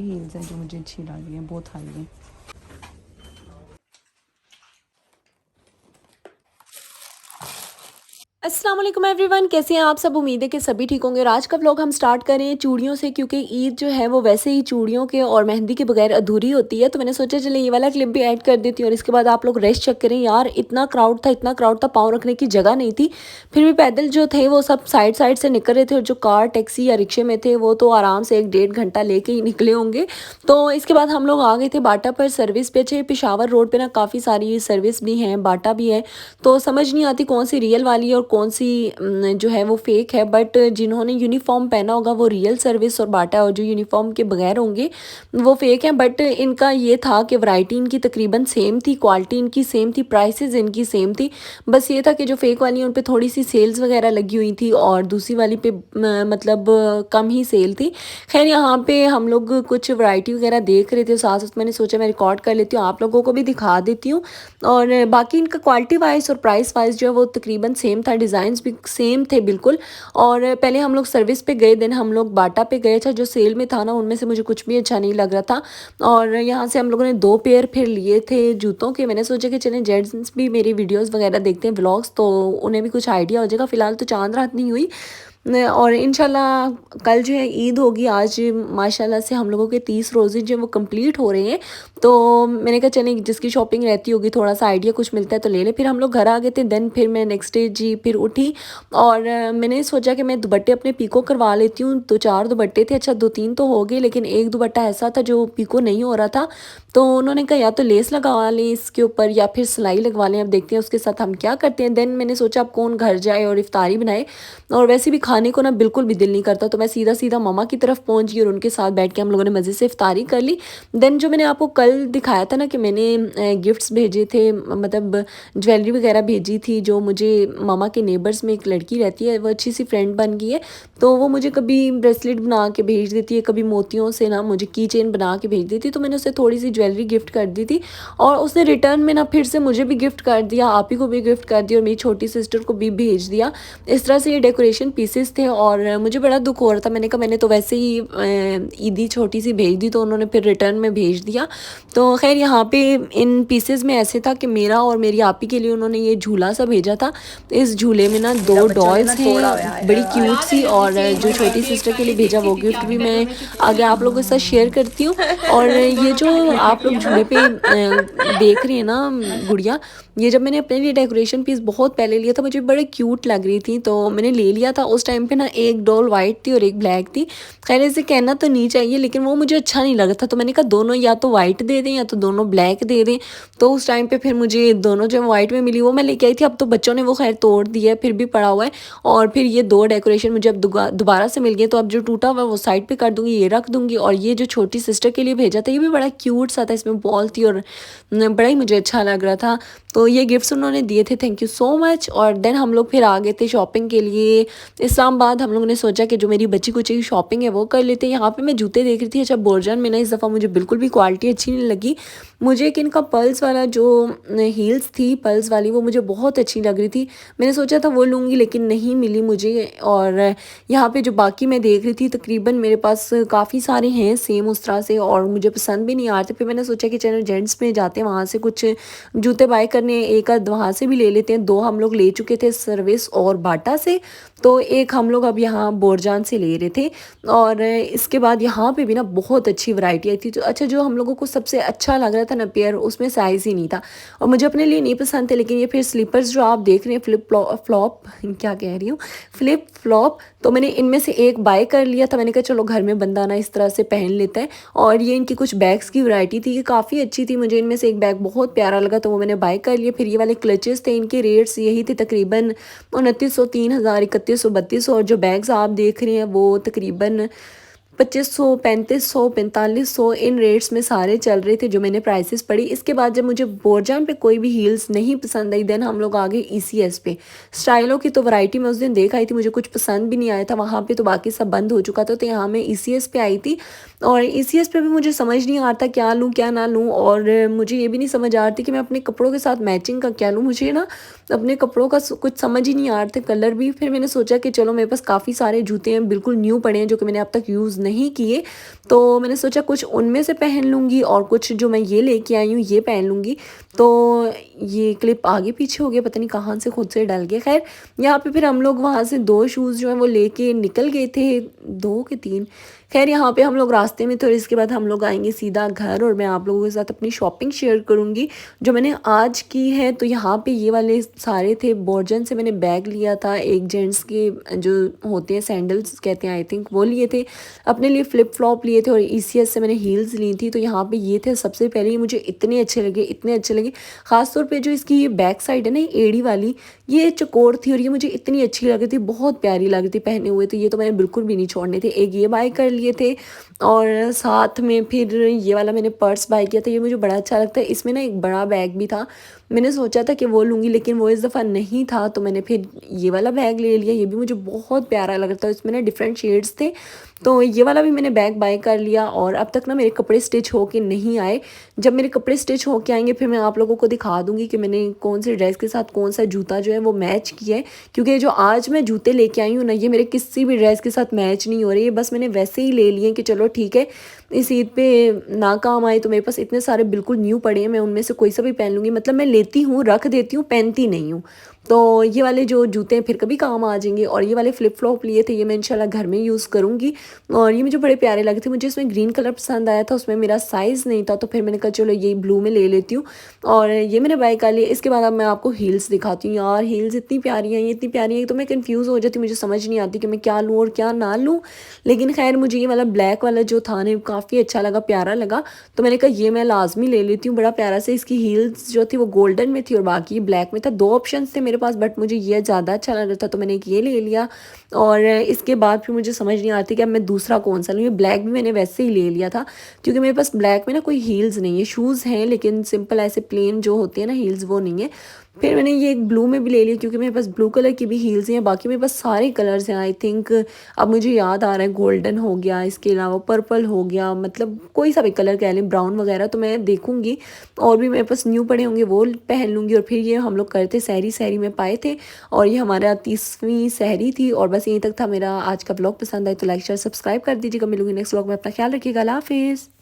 Heels हैं जो मुझे अच्छी लग रही हैं, बहुत हाई हैं। अस्सलाम वालेकुम एवरीवन, कैसे हैं आप सब। उम्मीद है कि सभी ठीक होंगे। और आज का व्लॉग हम स्टार्ट करें चूड़ियों से, क्योंकि ईद जो है वो वैसे ही चूड़ियों के और मेहंदी के बगैर अधूरी होती है। तो मैंने सोचा चले ये वाला क्लिप भी ऐड कर देती हूँ और इसके बाद आप लोग रेस्ट चेक करें। यार इतना क्राउड था, इतना क्राउड था, पाँव रखने की जगह नहीं थी। फिर भी पैदल जो थे वो सब साइड साइड से निकल रहे थे और जो कार टैक्सी या रिक्शे में थे वो तो आराम से 1-1.5 घंटा लेके ही निकले होंगे। तो इसके बाद हम लोग आ गए थे बाटा पर सर्विस पे। अच्छे पेशावर रोड पे ना काफ़ी सारी सर्विस भी हैं, बाटा भी है। तो समझ नहीं आती कौन सी रियल वाली है और कौन सी जो है वो फेक है। बट जिन्होंने यूनिफॉर्म पहना होगा वो रियल सर्विस और बाटा, और जो यूनिफॉर्म के बगैर होंगे वो फेक हैं। बट इनका ये था कि वैरायटी इनकी तकरीबन सेम थी, क्वालिटी इनकी सेम थी, प्राइसेस इनकी सेम थी। बस ये था कि जो फेक वाली उन पे थोड़ी सी सेल्स वगैरह लगी हुई थी और दूसरी वाली पे मतलब कम ही सेल थी। खैर यहाँ पे हम लोग कुछ वैरायटी वगैरह देख रहे थे, साथ साथ मैंने सोचा मैं रिकॉर्ड कर लेती हूँ, आप लोगों को भी दिखा देती हूँ। और बाकी इनका क्वालिटी वाइज और प्राइस वाइज जो है वो तकरीबन सेम था, डिज़ाइंस भी सेम थे बिल्कुल। और पहले हम लोग सर्विस पे गए, देन हम लोग बाटा पे गए था। जो सेल में था ना उनमें से मुझे कुछ भी अच्छा नहीं लग रहा था। और यहाँ से हम लोगों ने 2 पेयर फिर लिए थे जूतों के। मैंने सोचा कि चलें जेंट्स भी मेरी वीडियोस वगैरह देखते हैं, व्लॉग्स, तो उन्हें भी कुछ आइडिया हो जाएगा। फ़िलहाल तो चांद रात नहीं हुई और इंशाल्लाह कल जो है ईद होगी। आज माशाल्लाह से हम लोगों के 30 रोज़े जो वो कंप्लीट हो रहे हैं। तो मैंने कहा चलें जिसकी शॉपिंग रहती होगी थोड़ा सा आइडिया कुछ मिलता है तो ले ले। फिर हम लोग घर आ गए थे। देन फिर मैं नेक्स्ट डे जी फिर उठी और मैंने सोचा कि मैं दुपट्टे अपने पीको करवा लेती हूँ। 2-4 दुपट्टे थे, अच्छा 2-3 तो हो गए, लेकिन एक दुपट्टा ऐसा था जो पीको नहीं हो रहा था। तो उन्होंने कहा या तो लेस लगवा लें इसके ऊपर या फिर सिलाई लगवा लें, अब देखते हैं उसके साथ हम क्या करते हैं। देन मैंने सोचा अब कौन घर जाए और इफ्तारी बनाए, और वैसे भी खाने को ना बिल्कुल भी दिल नहीं करता। तो मैं सीधा सीधा ममा की तरफ पहुंच गई और उनके साथ बैठ के हम लोगों ने मज़े से इफ्तारी कर ली। देन जो मैंने आपको कल दिखाया था ना कि मैंने गिफ्ट्स भेजे थे, मतलब ज्वेलरी वगैरह भेजी थी, जो मुझे मामा के नेबर्स में एक लड़की रहती है, वो अच्छी सी फ्रेंड बन गई है। तो वो मुझे कभी ब्रेसलेट बना के भेज देती है, कभी मोतियों से ना मुझे की चेन बना के भेज देती है। तो मैंने उसे थोड़ी सी ज्वेलरी गिफ्ट कर दी थी और उसने रिटर्न में ना फिर से मुझे भी गिफ्ट कर दिया, आप ही को भी गिफ्ट कर दिया और मेरी छोटी सिस्टर को भी भेज दिया। इस तरह से ये डेकोरेशन पीसेस थे और मुझे बड़ा दुख हो रहा था। मैंने कहा मैंने तो वैसे ही ईदी छोटी सी भेज दी, तो उन्होंने फिर रिटर्न में भेज दिया। तो खैर यहाँ पे इन पीसेस में ऐसे था कि मेरा और मेरी आपी के लिए उन्होंने ये झूला सा भेजा था। इस झूले में ना 2 डॉल्स हैं बड़ी क्यूट सी, और जो छोटी सिस्टर के लिए भेजा वो गिफ्ट भी मैं आगे आप लोगों के साथ शेयर करती हूँ। और ये जो आप लोग झूले पे देख रही हैं ना गुड़िया, ये जब मैंने अपने लिए डेकोरेशन पीस बहुत पहले लिया था, मुझे बड़े क्यूट लग रही थी तो मैंने ले लिया था। उस टाइम पे ना एक डॉल वाइट थी और एक ब्लैक थी। खैर इसे कहना तो नहीं चाहिए, लेकिन वो मुझे अच्छा नहीं लगा था, तो मैंने कहा दोनों या तो वाइट दे दें या तो दोनों ब्लैक दे दें। तो उस टाइम पे फिर मुझे दोनों जो वाइट में मिली वो मैं लेके आई थी। अब तो बच्चों ने वो खैर तोड़ दिया है, फिर भी पड़ा हुआ है। और फिर ये 2 डेकोरेशन मुझे अब दोबारा से मिल गए, तो अब जो टूटा हुआ है वो साइड पे कर दूंगी, ये रख दूंगी। और ये जो छोटी सिस्टर के लिए भेजा था ये भी बड़ा क्यूट सा था, इसमें बॉल थी और बड़ा ही मुझे अच्छा लग रहा था। तो ये गिफ्ट्स उन्होंने दिए थे, थैंक यू सो मच। और देन हम लोग फिर आ गए थे शॉपिंग के लिए इस्लामाबाद। हम लोगों ने सोचा कि जो मेरी बच्ची कुची की शॉपिंग है वो कर लेते हैं। यहाँ पे मैं जूते देख रही थी, अच्छा बोरजान में ना इस दफ़ा मुझे बिल्कुल भी क्वालिटी अच्छी नहीं लगी। मुझे एक इनका पल्स वाला जो हील्स थी पल्स वाली वो मुझे बहुत अच्छी लग रही थी, मैंने सोचा था वो लूँगी लेकिन नहीं मिली मुझे। और यहाँ पे जो बाकी मैं देख रही थी तकरीबन मेरे पास काफ़ी सारे हैं सेम उस तरह से, और मुझे पसंद भी नहीं आ रहे। फिर मैंने सोचा कि चलो जेंट्स में जाते हैं, वहाँ से कुछ जूते बाय करने, एक आध वहाँ से भी ले लेते हैं। 2 हम लोग ले चुके थे सर्विस और बाटा से, तो एक हम लोग अब यहाँ बोरजान से ले रहे थे। और इसके बाद यहाँ पे भी ना बहुत अच्छी वैरायटी आई थी। तो अच्छा जो हम लोगों को सबसे अच्छा लग रहा था ना पेयर, उसमें साइज़ ही नहीं था और मुझे अपने लिए नहीं पसंद थे। लेकिन ये फिर स्लीपर्स जो आप देख रहे हैं फ्लिप फ्लॉप क्या कह रही हूँ, फ्लिप फ्लॉप, तो मैंने इनमें से एक बाय कर लिया था। मैंने कहा चलो घर में बंदा ना इस तरह से पहन लेता है। और ये इनकी कुछ बैग्स की वैरायटी थी, ये काफ़ी अच्छी थी, मुझे इनमें से एक बैग बहुत प्यारा लगा तो वो मैंने बाय कर लिया। फिर ये वाले क्लचेस थे, इनके रेट्स यही थे तकरीबन 2900, 3000, 3100, 3200। और जो बैग्स आप देख रहे हैं वो तकरीबन 2500, 3500, 4500 इन रेट्स में सारे चल रहे थे जो मैंने प्राइसेस पढ़ी। इसके बाद जब मुझे बोरजान पे कोई भी हील्स नहीं पसंद आई, देन हम लोग आ गए ECS पे। स्टाइलों की तो वैरायटी मैं उस दिन देख आई थी, मुझे कुछ पसंद भी नहीं आया था वहाँ पे, तो बाकी सब बंद हो चुका था। तो यहाँ मैं ECS पे आई थी और ECS पे भी मुझे समझ नहीं आ रहा था क्या लूँ क्या ना लूँ। और मुझे ये भी नहीं समझ आ रही थी कि मैं अपने कपड़ों के साथ मैचिंग का क्या लूँ। मुझे ना अपने कपड़ों का कुछ समझ ही नहीं आ रहे थे, कलर भी। फिर मैंने सोचा कि चलो मेरे पास काफ़ी सारे जूते हैं बिल्कुल न्यू पड़े हैं जो कि मैंने अब तक यूज़ नहीं किए, तो मैंने सोचा कुछ उनमें से पहन लूँगी और कुछ जो मैं ये लेके आई हूँ ये पहन लूँगी। तो ये क्लिप आगे पीछे हो गया, पता नहीं कहाँ से खुद से डल गया। खैर यहाँ पे फिर हम लोग वहाँ से 2 शूज़ जो हैं वो लेके निकल गए थे, 2 के 3। खैर यहाँ पे हम लोग रास्ते में थे और इसके बाद हम लोग आएँगे सीधा घर और मैं आप लोगों के साथ अपनी शॉपिंग शेयर करूँगी जो मैंने आज की है। तो यहाँ पे ये वाले सारे थे, बोर्जन से मैंने बैग लिया था, एक जेंट्स के जो होते हैं सैंडल्स कहते हैं आई थिंक वो लिए थे, अपने लिए फ्लिप फ्लॉप लिए थे और ECS से मैंने हील्स ली थी। तो यहाँ पे ये थे सबसे पहले, ये मुझे इतने अच्छे लगे, इतने अच्छे लगे। ख़ासतौर पे जो इसकी ये बैक साइड है ना, एड़ी वाली, ये चकोर थी और ये मुझे इतनी अच्छी लगी थी, बहुत प्यारी लगी थी पहने हुए। तो ये तो मैंने बिल्कुल भी नहीं छोड़ने थे। एक ये बाय कर लिए थे और साथ में फिर ये वाला मैंने पर्स बाय किया था, ये मुझे बड़ा अच्छा लगता है। इसमें ना एक बड़ा बैग भी था, मैंने सोचा था कि वो लूँगी लेकिन वो इस दफ़ा नहीं था, तो मैंने फिर ये वाला बैग ले लिया। ये भी मुझे बहुत प्यारा लग रहा था, इसमें ना डिफरेंट शेड्स थे, तो ये वाला भी मैंने बैग बाय कर लिया। और अब तक ना मेरे कपड़े स्टिच होके नहीं आए, जब मेरे कपड़े स्टिच होके आएंगे फिर मैं आप लोगों को दिखा दूँगी कि मैंने कौन सी ड्रेस के साथ कौन सा जूता जो है वो मैच किया है। क्योंकि जो आज मैं जूते लेके आई हूँ ना, ये मेरे किसी भी ड्रेस के साथ मैच नहीं हो रही है, बस मैंने वैसे ही ले लिए कि चलो ठीक है इस ईद पे ना काम आए। तो मेरे पास इतने सारे बिल्कुल न्यू पड़े हैं, मैं उनमें से कोई सा भी पहन लूँगी। मतलब मैं लेती हूँ, रख देती हूँ, पहनती नहीं हूँ। तो ये वाले जो जूते हैं फिर कभी काम आ जाएंगे। और ये वाले फ्लिप फ्लॉप लिए थे, ये मैं इंशाल्लाह घर में यूज़ करूँगी और ये मुझे बड़े प्यारे लगे थे। मुझे इसमें ग्रीन कलर पसंद आया था, उसमें मेरा साइज़ नहीं था, तो फिर मैंने कहा चलो ये ब्लू में ले लेती हूँ और ये मैंने बाय कर लिया। इसके बाद अब मैं आपको हील्स दिखाती हूँ। यार हील्स इतनी प्यारी हैं, ये इतनी प्यारी हैं, तो मैं कन्फ्यूज़ हो जाती हूँ, मुझे समझ नहीं आती कि मैं क्या लूँ और क्या ना लूँ। लेकिन खैर मुझे ये वाला ब्लैक वाला जो था ना काफ़ी अच्छा लगा, प्यारा लगा, तो मैंने कहा ये मैं लाजमी ले लेती हूँ। बड़ा प्यारा से इसकी हील्स जो थी वो गोल्डन में थी और बाकी ब्लैक में था। 2 ऑप्शन थे मेरे पास, बट मुझे ये ज़्यादा अच्छा लग रहा था तो मैंने एक ये ले लिया। और इसके बाद फिर मुझे समझ नहीं आती कि अब मैं दूसरा कौन सा लूँ। ये ब्लैक भी मैंने वैसे ही ले लिया था क्योंकि मेरे पास ब्लैक में ना कोई हील्स नहीं है, शूज़ हैं लेकिन सिंपल ऐसे प्लेन जो होते हैं ना हील्स वो नहीं है। फिर मैंने ये एक ब्लू में भी ले लिया क्योंकि मेरे पास ब्लू कलर की भी हील्स हैं, बाकी मेरे पास सारे कलर्स हैं आई थिंक। अब मुझे याद आ रहा है गोल्डन हो गया, इसके अलावा पर्पल हो गया, मतलब कोई सा भी कलर कह लें, ब्राउन वगैरह। तो मैं देखूंगी और भी मेरे पास न्यू पड़े होंगे वो पहन लूँगी। और फिर ये हम लोग करते सहरी में पाए थे और ये हमारा 30वीं सहरी थी। और बस यहीं तक था मेरा आज का ब्लॉग। पसंद आए तो लाइक शेयर सब्सक्राइब कर दीजिएगा। मिलूंगी नेक्स्ट ब्लॉग में, अपना ख्याल रखिएगा, अल्लाह हाफिज़।